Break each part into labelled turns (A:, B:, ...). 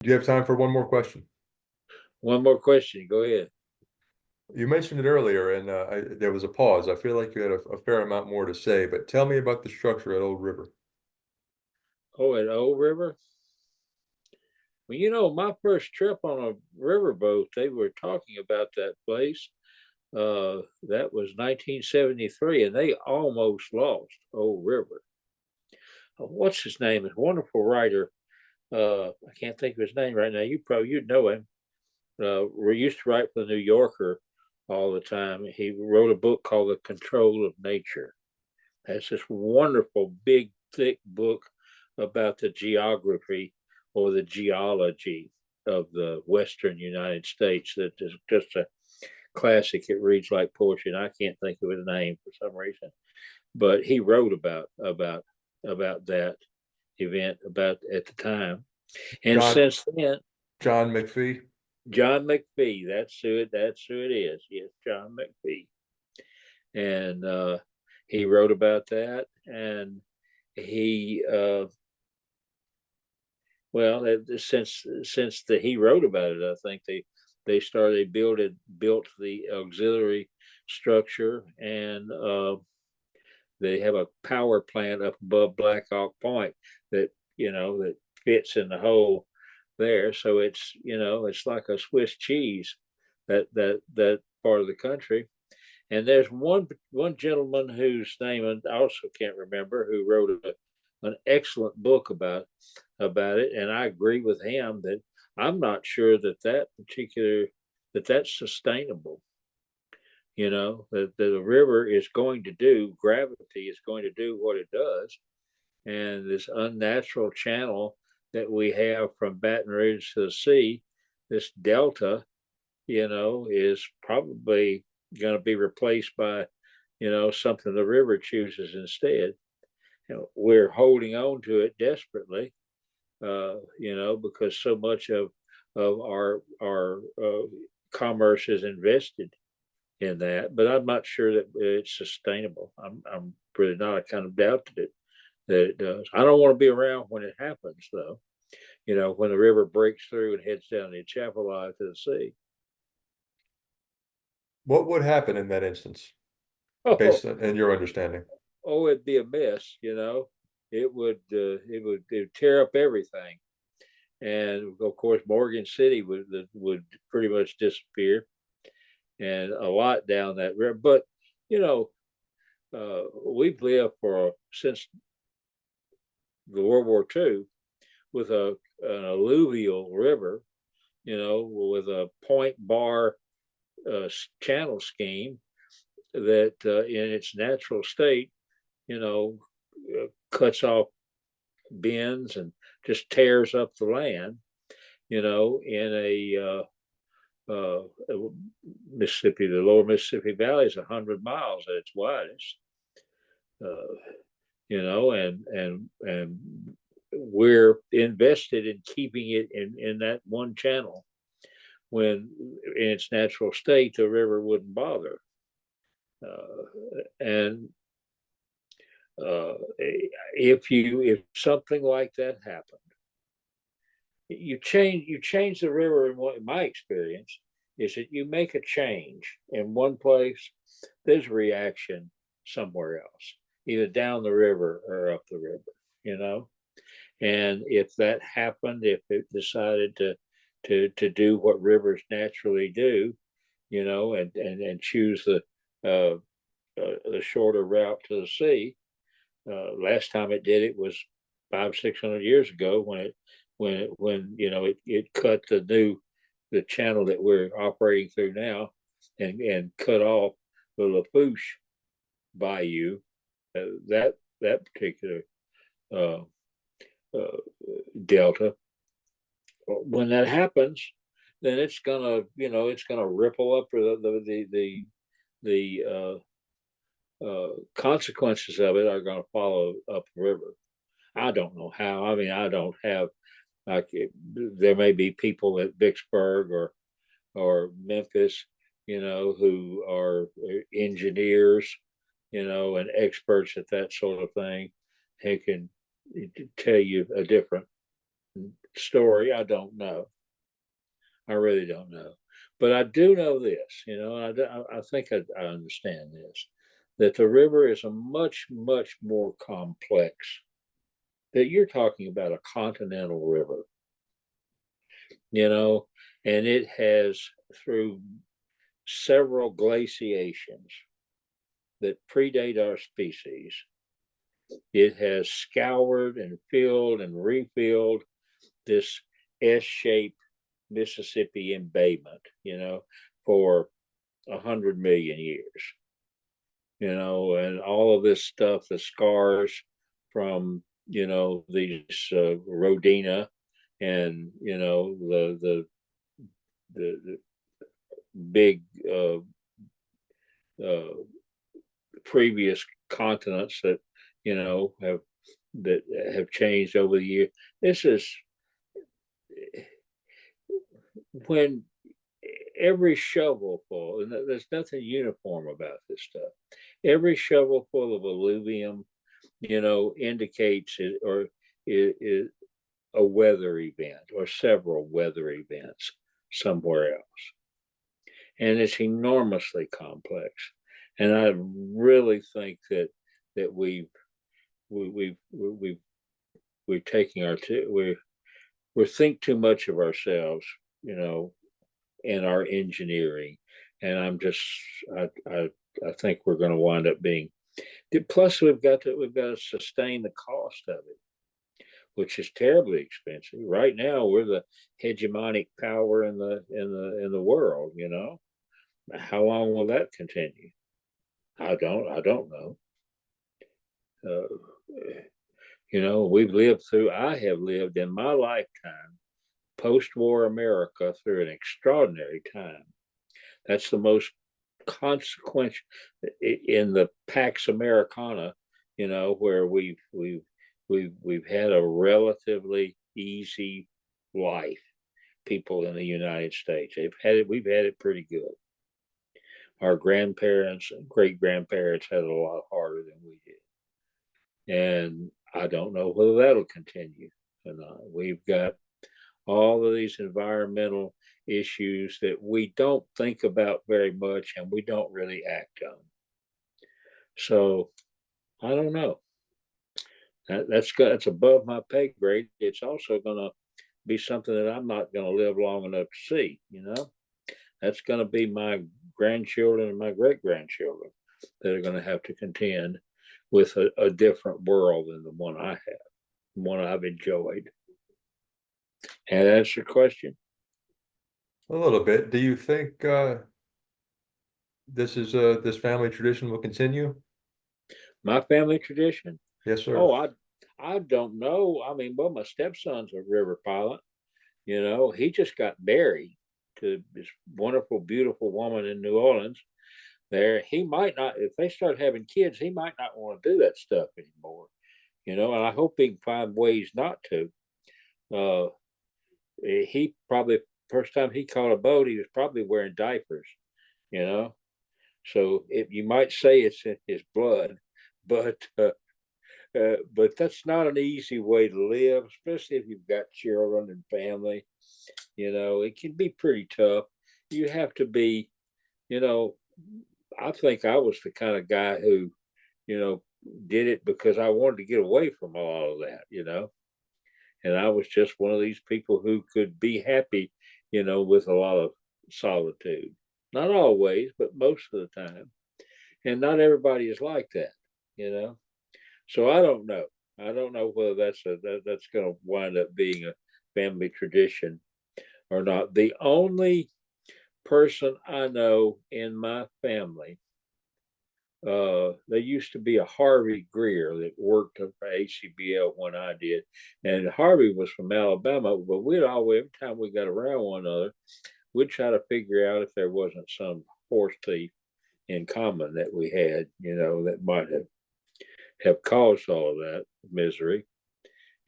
A: Do you have time for one more question?
B: One more question. Go ahead.
A: You mentioned it earlier, and there was a pause. I feel like you had a fair amount more to say, but tell me about the structure at Old River.
B: Oh, at Old River? Well, my first trip on a riverboat, they were talking about that place. That was 1973, and they almost lost Old River. What's his name? A wonderful writer. I can't think of his name right now. You'd know him. We used to write for the New Yorker all the time. He wrote a book called The Control of Nature. That's this wonderful, big, thick book about the geography or the geology of the Western United States. That is just a classic. It reads like poetry, and I can't think of his name for some reason. But he wrote about that event about at the time, and
A: John
B: since then,
A: John McPhee.
B: John McPhee. That's who it is. Yes, John McPhee, and he wrote about that, and he well, he wrote about it, I think they built the auxiliary structure, and they have a power plant up above Black Hawk Point that fits in the hole there. So it's like a Swiss cheese, that part of the country. And there's one gentleman whose name I also can't remember, who wrote an excellent book about it, and I agree with him that I'm not sure that's sustainable. That the river is going to do gravity is going to do what it does, and this unnatural channel that we have from Baton Rouge to the sea, this delta, is probably going to be replaced by, something the river chooses instead. We're holding on to it desperately, because so much of our commerce is invested in that. But I'm not sure that it's sustainable. I'm really not. I kind of doubt that it does. I don't want to be around when it happens, though. When the river breaks through and heads down the Atchafalaya to the sea.
A: What would happen in that instance,
B: Oh,
A: based on your understanding?
B: it'd be a mess. It would tear up everything, and of course Morgan City would pretty much disappear, and a lot down that river. But you know, we've lived for since the World War II with an alluvial river, with a point bar uh, channel scheme that, in its natural state, you know, cuts off bends and just tears up the land, in uh, Mississippi. The lower Mississippi Valley is 100 miles at its widest, uh, and we're invested in keeping it in that one channel when in its natural state the river wouldn't bother. And if something like that happened, you change the river. In my experience is that you make a change in one place, there's a reaction somewhere else, either down the river or up the river. You know, and if that happened, if it decided to do what rivers naturally do, and choose the shorter route to the sea. Last time it did it was 500-600 years ago when it cut the channel that we're operating through now, and cut off the Lafourche Bayou, that particular uh, uh, delta. When that happens, then it's gonna ripple up the consequences of it are going to follow up the river. I don't know how. I mean, I don't have like there may be people at Vicksburg or Memphis, who are engineers, and experts at that sort of thing, who can tell you a different story, I don't know. I really don't know. But I do know this, and I think I understand this, that the river is a much, much more complex, that you're talking about a continental river, and it has, through several glaciations that predate our species, it has scoured and filled and refilled this S-shaped Mississippi embayment, for 100 million years, and all of this stuff, the scars from, these Rodina, and, the big uh, previous continents that, have changed over the year. This is when every shovelful, and there's nothing uniform about this stuff. Every shovelful of alluvium, indicates it, or is a weather event or several weather events somewhere else. And it's enormously complex. And I really think that we're taking we think too much of ourselves, in our engineering, and I think we're going to wind up being. Plus, we've got to sustain the cost of it, which is terribly expensive. Right now, we're the hegemonic power in the world. How long will that continue? I don't know. I have lived in my lifetime, post-war America, through an extraordinary time. That's the most consequential in the Pax Americana, where we've had a relatively easy life. People in the United States, we've had it pretty good. Our grandparents and great grandparents had it a lot harder than we did, and I don't know whether that'll continue or not. We've got all of these environmental issues that we don't think about very much, and we don't really act on. So I don't know. That's above my pay grade. It's also going to be something that I'm not going to live long enough to see. That's going to be my grandchildren and my great grandchildren that are going to have to contend with a different world than the one I have, the one I've enjoyed. And that's your question.
A: A little bit. Do you think this family tradition will continue?
B: My family tradition?
A: Yes, sir.
B: Oh, I don't know. I mean, well, my stepson's a river pilot. He just got married to this wonderful, beautiful woman in New Orleans. There, he might not, if they start having kids, he might not want to do that stuff anymore. And I hope he can find ways not to. He probably, first time he caught a boat, he was probably wearing diapers. You know, so you might say it's in his blood, but but that's not an easy way to live, especially if you've got children and family. It can be pretty tough. You have to be, you know, I think I was the kind of guy who, you know, did it because I wanted to get away from all of that. And I was just one of these people who could be happy, with a lot of solitude. Not always, but most of the time. And not everybody is like that. So I don't know. I don't know whether that's going to wind up being a family tradition or not. The only person I know in my family, there used to be a Harvey Greer that worked for ACBL when I did, and Harvey was from Alabama. But every time we got around one another, we'd try to figure out if there wasn't some horse thief in common that we had, that might have caused all of that misery.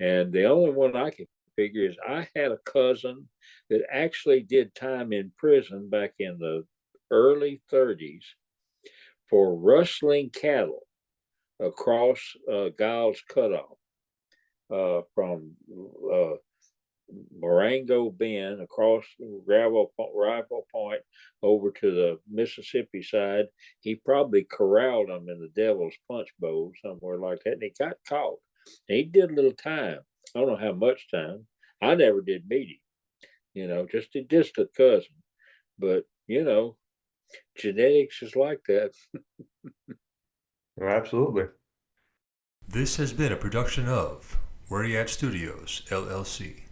B: And the only one I can figure is I had a cousin that actually did time in prison back in the early 30s for rustling cattle across Giles Cutoff from Marengo Bend across Rival Point over to the Mississippi side. He probably corralled them in the Devil's Punch Bowl somewhere like that, and he got caught. And he did a little time. I don't know how much time. I never did meet him, just a distant cousin. But genetics is like that.
A: Absolutely.
C: This has been a production of Where You At Studios, LLC.